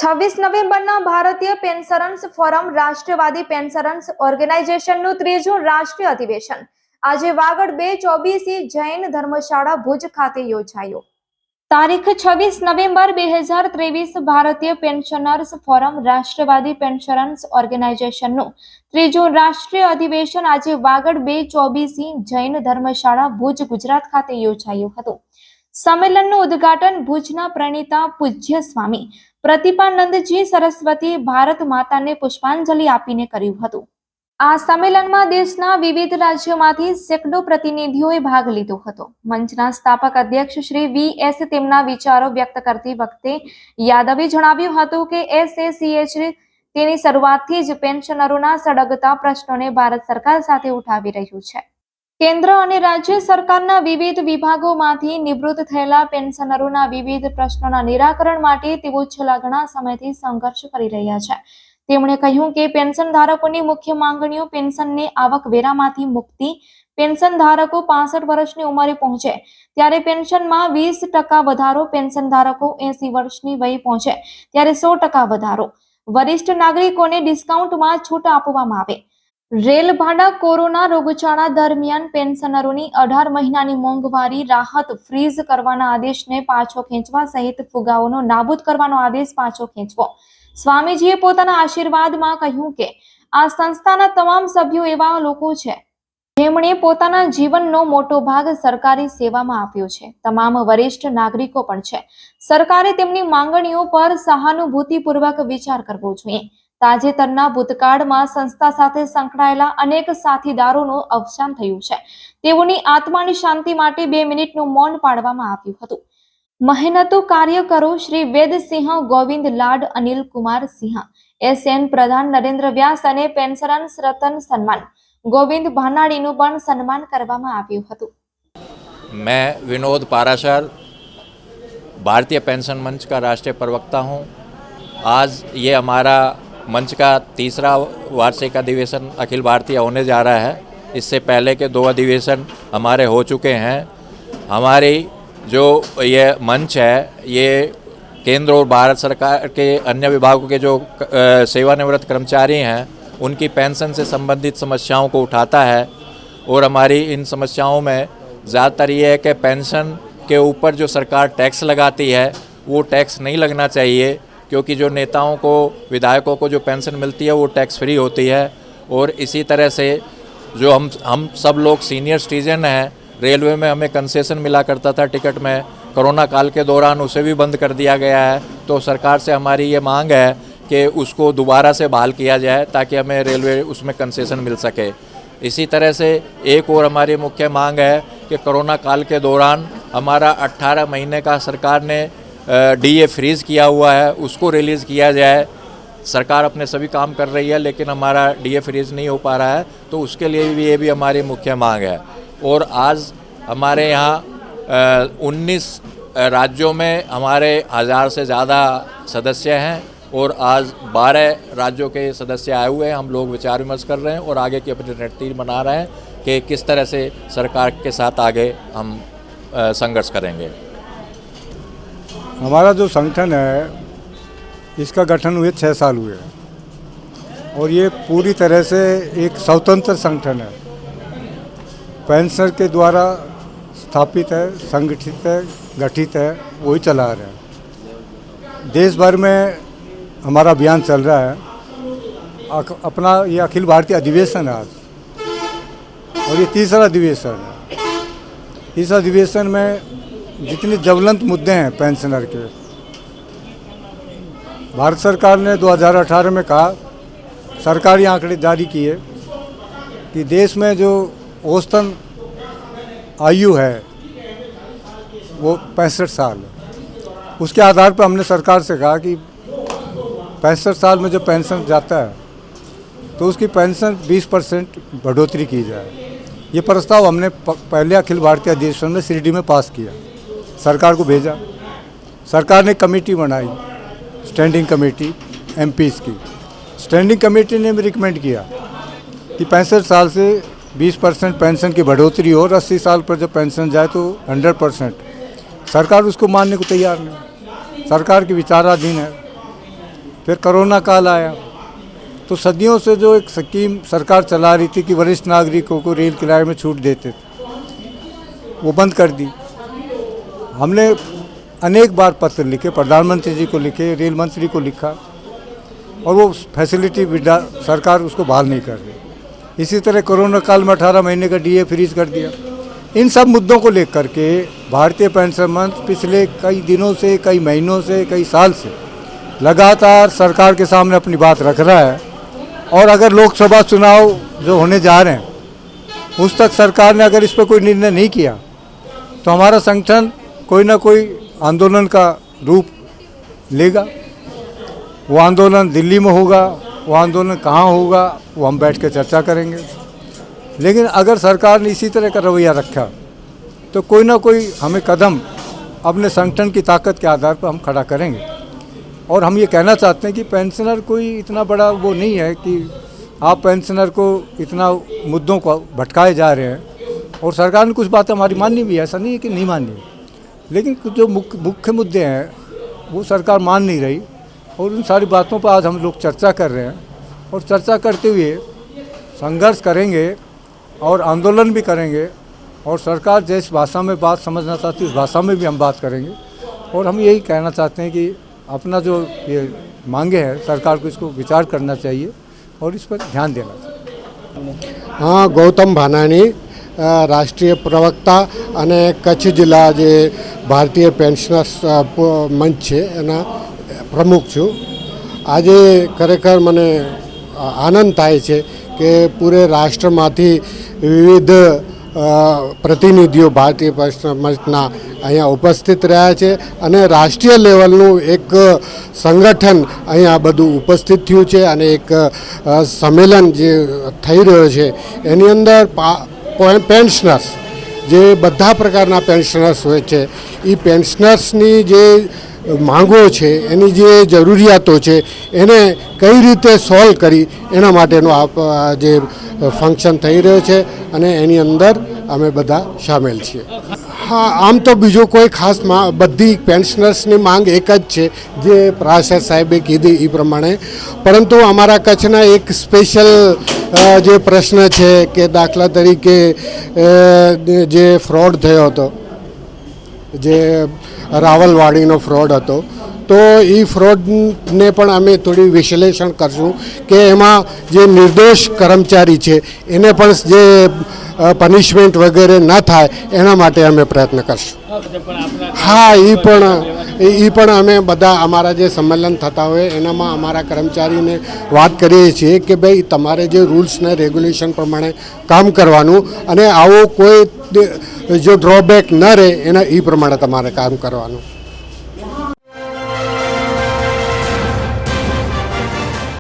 26 નવેમ્બરના ભારતીય pensioners forum રાષ્ટ્રવાદી pensioners ઓર્ગેનાઇઝેશનનું ત્રીજું રાષ્ટ્રીય અધિવેશન આજે વાગડ 2-24 જૈન ધર્મશાળા ભુજ ખાતે યોજાયું। તારીખ 26 નવેમ્બર 2023 ભારતીય પેન્શનર્સ ફોરમ રાષ્ટ્રવાદી પેન્શનર્સ ઓર્ગેનાઇઝેશનનું ત્રીજું રાષ્ટ્રીય અધિવેશન આજે વાગડ 2-24 જૈન ધર્મશાળા ભુજ ગુજરાત ખાતે યોજાયું હતું। સંમેલનનું ઉદ્ઘાટન ભુજના પ્રણીતા પૂજ્ય સ્વામી પ્રતિપાનંદજી સરસ્વતી ભારત માતાને પુષ્પાંજલિ આપીને કર્યું હતું। આ સંમેલનમાં દેશના વિવિધ રાજ્યોમાંથી સેંકડો પ્રતિનિધિઓએ ભાગ લીધો હતો। મંચના સ્થાપક અધ્યક્ષ શ્રી વી.એસ. તેમના વિચારો વ્યક્ત કરતી વખતે યાદવે જણાવ્યું હતું કે એસએસીએચ તેની શરૂઆતથી જ પેન્શનરોના સળગતા પ્રશ્નોને ભારત સરકાર સાથે ઉઠાવી રહ્યું છે। કેન્દ્ર અને રાજ્ય સરકારના વિવિધ વિભાગોમાંથી નિવૃત્ત થયેલા પેન્શનરોના વિવિધ પ્રશ્નોના નિરાકરણ માટે તેઓ છેલ્લા ઘણા સમયથી સંઘર્ષ કરી રહ્યા છે। તેમણે કહ્યું કે પેન્શન ધારકોની મુખ્ય માંગણીઓ પેન્શનની આવકવેરામાંથી મુક્તિ, પેન્શન ધારકો 65 વર્ષની ઉંમરે પહોંચે ત્યારે પેન્શનમાં 20% વધારો, પેન્શન ધારકો 80 વર્ષની વયે પહોંચે ત્યારે 100% વધારો, વરિષ્ઠ નાગરિકોને ડિસ્કાઉન્ટમાં છૂટ આપવામાં આવે, રેલ ભાડા, કોરોના રોગચાળા દરમિયાન પેન્શનરોની 18 મહિનાની મોંઘવારી રાહત ફ્રીઝ કરવાના આદેશને પાછો ખેંચવા સહિત ફુગાઓનો નાબૂદ કરવાનો આદેશ પાછો ખેંચવો। સ્વામીજીએ પોતાના આશીર્વાદમાં કહ્યું કે આ સંસ્થાના તમામ સભ્યો એવા લોકો છે જેમણે પોતાના જીવનનો મોટો ભાગ સરકારી સેવામાં આપ્યો છે। તમામ વરિષ્ઠ નાગરિકો પણ છે। સરકારે તેમની માંગણીઓ પર સહાનુભૂતિપૂર્વક વિચાર કરવો જોઈએ। તાજેતરના ભૂતકાળમાં સંસ્થા સાથે સંકળાયેલા અનેક સાથીદારોનું અવસાન થયું છે। તેઓની આત્માની શાંતિ માટે 2 મિનિટનું મૌન પાળવામાં આવ્યું હતું। મહેનતુ કાર્યકરો શ્રી વેદસિંહ, ગોવિંદ લાડ, અનિલ કુમાર સિંહ, એસએન પ્રધાન, નરેન્દ્ર વ્યાસ અને પેન્શનર્સ રતન સન્માન गोविंद भानाड़ीનું પણ સન્માન કરવામાં આવ્યું હતું। मैं विनोद पाराशर भारतीय पेंशन मंच का राष्ट्रीय प्रवक्ता हूं। आज ये हमारा मंच का तीसरा वार्षिक अधिवेशन अखिल भारतीय होने जा रहा है। इससे पहले के 2 अधिवेशन हमारे हो चुके हैं। हमारी जो ये मंच है ये केंद्र और भारत सरकार के अन्य विभागों के जो सेवानिवृत्त कर्मचारी हैं उनकी पेंशन से संबंधित समस्याओं को उठाता है। और हमारी इन समस्याओं में ज़्यादातर ये है कि पेंशन के ऊपर जो सरकार टैक्स लगाती है वो टैक्स नहीं लगना चाहिए, क्योंकि जो नेताओं को, विधायकों को जो पेंशन मिलती है वो टैक्स फ्री होती है। और इसी तरह से जो हम सब लोग सीनियर सिटीजन हैं, रेलवे में हमें कंसेशन मिला करता था टिकट में, कोरोना काल के दौरान उसे भी बंद कर दिया गया है। तो सरकार से हमारी ये मांग है कि उसको दोबारा से बहाल किया जाए ताकि हमें रेलवे उसमें कंसेशन मिल सके। इसी तरह से एक और हमारी मुख्य मांग है कि कोरोना काल के दौरान हमारा 18 महीने का सरकार ने डीए फ्रीज़ किया हुआ है, उसको रिलीज़ किया जाए। सरकार अपने सभी काम कर रही है लेकिन हमारा डीए फ्रीज़ नहीं हो पा रहा है, तो उसके लिए भी ये भी हमारी मुख्य मांग है। और आज हमारे यहाँ 19 राज्यों में हमारे 1000 से ज़्यादा सदस्य हैं और आज 12 राज्यों के सदस्य आए हुए हैं। हम लोग विचार विमर्श कर रहे हैं और आगे की अपनी रणनीति बना रहे हैं कि किस तरह से सरकार के साथ आगे हम संघर्ष करेंगे। हमारा जो संगठन है इसका गठन हुए 6 साल हुए हैं और ये पूरी तरह से एक स्वतंत्र संगठन है। पेंशनर के द्वारा स्थापित है, संगठित है, गठित है, वही चला रहे हैं। देश भर में हमारा अभियान चल रहा है। अपना ये अखिल भारतीय अधिवेशन है आज और ये तीसरा अधिवेशन है। इस अधिवेशन में जितने ज्वलंत मुद्दे हैं पेंशनर के, भारत सरकार ने 2018 में कहा, सरकारी आंकड़े जारी किए कि देश में जो औसतन आयु है वो 65 साल है। उसके आधार पर हमने सरकार से कहा कि 65 साल में जो पेंशन जाता है तो उसकी पेंशन 20% बढ़ोतरी की जाए। ये प्रस्ताव हमने पहले अखिल भारतीय अधिवेशन में शिरडी में पास किया, सरकार को भेजा। सरकार ने कमेटी बनाई, स्टैंडिंग कमेटी एमपीज़ की। स्टैंडिंग कमेटी ने भी रिकमेंड किया कि 65 साल से 20% पेंशन की बढ़ोतरी हो और 80 साल पर जब पेंशन जाए तो 100%। सरकार उसको मानने को तैयार नहीं, सरकार की विचाराधीन है। फिर कोरोना काल आया, तो सदियों से जो एक स्कीम सरकार चला रही थी कि वरिष्ठ नागरिकों को रेल किराए में छूट देते थे, वो बंद कर दी। हमने अनेक बार पत्र लिखे, प्रधानमंत्री जी को लिखे, रेल मंत्री को लिखा, और वो फैसिलिटी सरकार उसको बहाल नहीं कर रही। इसी तरह कोरोना काल में 18 महीने का डीए फ्रीज कर दिया। इन सब मुद्दों को लेकर के भारतीय पेंशन मंच पिछले कई दिनों से, कई महीनों से, कई साल से लगातार सरकार के सामने अपनी बात रख रहा है। और अगर लोकसभा चुनाव जो होने जा रहे हैं उस तक सरकार ने अगर इस पर कोई निर्णय नहीं किया तो हमारा संगठन कोई ना कोई आंदोलन का रूप लेगा। वो आंदोलन दिल्ली में होगा, वो आंदोलन कहाँ होगा, वो हम बैठ के चर्चा करेंगे। लेकिन अगर सरकार ने इसी तरह का रवैया रखा तो कोई ना कोई हमें कदम अपने संगठन की ताकत के आधार पर हम खड़ा करेंगे। और हम ये कहना चाहते हैं कि पेंशनर कोई इतना बड़ा वो नहीं है कि आप पेंशनर को इतना मुद्दों को भटकाए जा रहे हैं। और सरकार ने कुछ बातें हमारी माननी भी है, ऐसा नहीं है कि नहीं माननी, लेकिन कुछ जो मुख्य मुद्दे हैं वो सरकार मान नहीं रही। और उन सारी बातों पर आज हम लोग चर्चा कर रहे हैं, और चर्चा करते हुए संघर्ष करेंगे और आंदोलन भी करेंगे। और सरकार जिस भाषा में बात समझना चाहती है उस भाषा में भी हम बात करेंगे। और हम यही कहना चाहते हैं कि अपना जो ये मांगे हैं सरकार को इसको विचार करना चाहिए और इस पर ध्यान देना चाहिए। हाँ, गौतम भानानी, રાષ્ટ્રીય પ્રવક્તા અને કચ્છ જિલ્લા જે ભારતીય પેન્શનર્સ મંચ છે એના પ્રમુખ છું. આજે ખરેખર મને આનંદ થાય છે કે પૂરે રાષ્ટ્રમાંથી વિવિધ પ્રતિનિધિઓ ભારતીય પેન્શનર મંચના અહીંયા ઉપસ્થિત રહ્યા છે અને રાષ્ટ્રીય લેવલનું એક સંગઠન અહીંયા બધું ઉપસ્થિત થયું છે અને એક સંમેલન જે થઈ રહ્યો છે એની અંદર પેન્શનર્સ જે બધા પ્રકારના પેન્શનર્સ હોય છે એ પેન્શનર્સની જે માંગો છે, એની જે જરૂરિયાતો છે એને કઈ રીતે સોલ્વ કરી એના માટેનો જે ફંક્શન થઈ રહ્યો છે અને એની અંદર અમે બધા સામેલ છીએ. હા, આમ તો બીજો કોઈ ખાસ બધી પેન્શનર્સની માંગ એક જ છે જે પ્રાસર સાહેબે કીધી એ પ્રમાણે. પરંતુ અમારા કચ્છના એક સ્પેશિયલ જે પ્રશ્ન છે કે દાખલા તરીકે જે ફ્રોડ થયો હતો, જે રાવલવાડીનો ફ્રોડ હતો, તો એ ફ્રોડને પણ અમે થોડી વિશ્લેષણ કરશું કે એમાં જે નિર્દોષ કર્મચારી છે એને પણ જે પનિશમેન્ટ વગેરે ન થાય એના માટે અમે પ્રયત્ન કરશું. હા, એ પણ અમે બધા અમારા જે સંમેલન થતા હોય એનામાં અમારા કર્મચારીને વાત કરીએ છીએ કે ભાઈ તમારે જે રૂલ્સ ને રેગ્યુલેશન પ્રમાણે કામ કરવાનું અને આવો કોઈ જો ડ્રોબેક ન રહે એના એ પ્રમાણે તમારે કામ કરવાનું.